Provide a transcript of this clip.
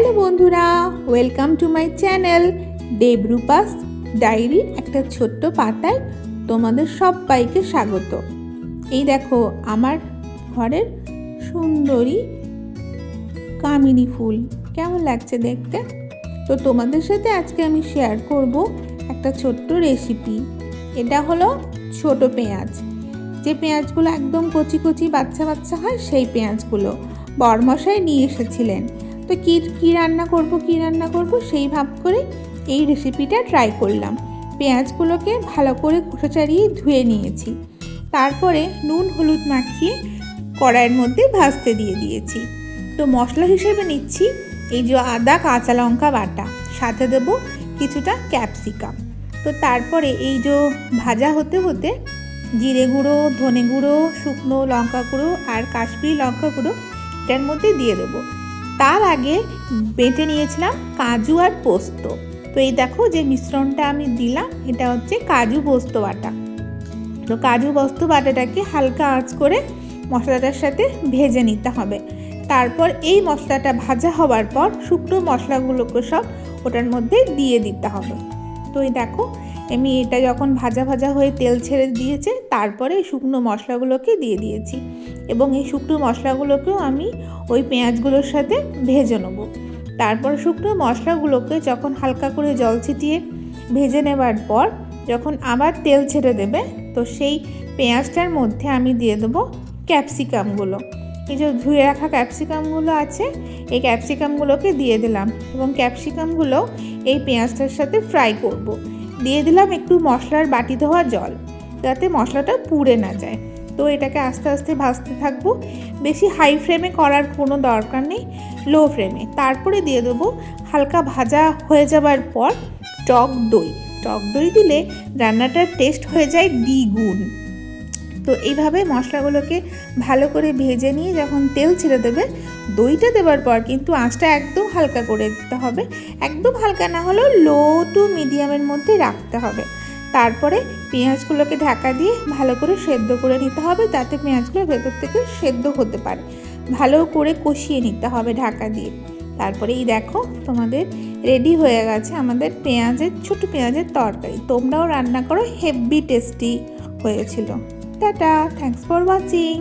Hello বন্ধুরা, welcome to my channel দেবরূপাস ডায়েরির একটা ছোট্ট পাতায় তোমাদের সবাইকে স্বাগত। এই দেখো আমার ঘরের সুন্দরী কামিনী ফুল, কেমন লাগছে দেখতে? তো তোমাদের সাথে আজকে আমি শেয়ার করব একটা ছোট্ট রেসিপি। এটা হলো ছোট পেঁয়াজ, যে পেঁয়াজগুলো একদম কচি কচি বাচ্চা বাচ্চা হয় সেই পেঁয়াজগুলো বরমশাই নিয়ে এসেছিলেন। তো কী রান্না করব সেই ভাব করে এই রেসিপিটা ট্রাই করলাম। পেঁয়াজগুলোকে ভালো করে খোসা ছাড়িয়ে ধুয়ে নিয়েছি, তারপরে নুন হলুদ মাখিয়ে কড়াইয়ের মধ্যে ভাজতে দিয়ে দিয়েছি। তো মশলা হিসেবে নিচ্ছি এই যে আদা কাঁচা লঙ্কা বাটা, সাথে দেবো কিছুটা ক্যাপসিকাম। তো তারপরে এই যে ভাজা হতে হতে জিরে গুঁড়ো, ধনে গুঁড়ো, শুকনো লঙ্কা গুঁড়ো আর কাশ্মীরি লঙ্কা গুঁড়ো এটার মধ্যে দিয়ে দেবো। তার আগে বেটে নিয়েছিলাম কাজু আর পোস্ত। তো এই দেখো যে মিশ্রণটা আমি দিলাম, এটা হচ্ছে কাজু পোস্ত বাটা। তো কাজু পোস্ত বাটাটাকে হালকা আঁচ করে মশলাটার সাথে ভেজে নিতে হবে। তারপর এই মশলাটা ভাজা হওয়ার পর শুকনো মশলাগুলোকে সব ওটার মধ্যে দিয়ে দিতে হবে। তো এই দেখো আমি এটা যখন ভাজা ভাজা হয়ে তেল ছেড়ে দিয়েছে, তারপরে শুকনো মশলাগুলোকে দিয়ে দিয়েছি এবং এই শুকনো মশলাগুলোকেও আমি ওই পেঁয়াজগুলোর সাথে ভেজে নেবো। তারপর শুকনো মশলাগুলোকে যখন হালকা করে জল ছিটিয়ে ভেজে নেবার পর যখন আবার তেল ছেড়ে দেবে, তো সেই পেঁয়াজটার মধ্যে আমি দিয়ে দেবো ক্যাপসিকামগুলো। এই যে ধুয়ে রাখা ক্যাপসিকামগুলো আছে, এই ক্যাপসিকামগুলোকে দিয়ে দিলাম এবং ক্যাপসিকামগুলো এই পেঁয়াজটার সাথে ফ্রাই করব। দিয়ে দিলাম একটু মশলার বাটি ধোয়া জল, যাতে মশলাটা পুড়ে না যায়। তো এটাকে আস্তে আস্তে ভাজতে থাকবো, বেশি হাই ফ্লেমে করার কোনো দরকার নেই, লো ফ্লেমে। তারপরে দিয়ে দেবো হালকা ভাজা হয়ে যাবার পর টক দই। টক দই দিলে রান্নাটার টেস্ট হয়ে যায় দ্বিগুণ। তো এইভাবে মশলাগুলোকে ভালো করে ভেজে নিয়ে যখন তেল ছেড়ে দেবে, দইটা দেওয়ার পর কিন্তু আঁচটা একদম হালকা করে দিতে হবে, একদম হালকা না হলেও লো টু মিডিয়ামের মধ্যে রাখতে হবে। তারপরে পেঁয়াজগুলোকে ঢাকা দিয়ে ভালো করে সেদ্ধ করে নিতে হবে, যাতে পেঁয়াজগুলো ভেতর থেকে সেদ্ধ হতে পারে। ভালো করে কষিয়ে নিতে হবে ঢাকা দিয়ে। তারপরে এই দেখো তোমাদের রেডি হয়ে গেছে আমাদের ছোট পেঁয়াজের তরকারি। তোমরাও রান্না করো, হেভি টেস্টি হয়েছিল। Tata, thanks for watching.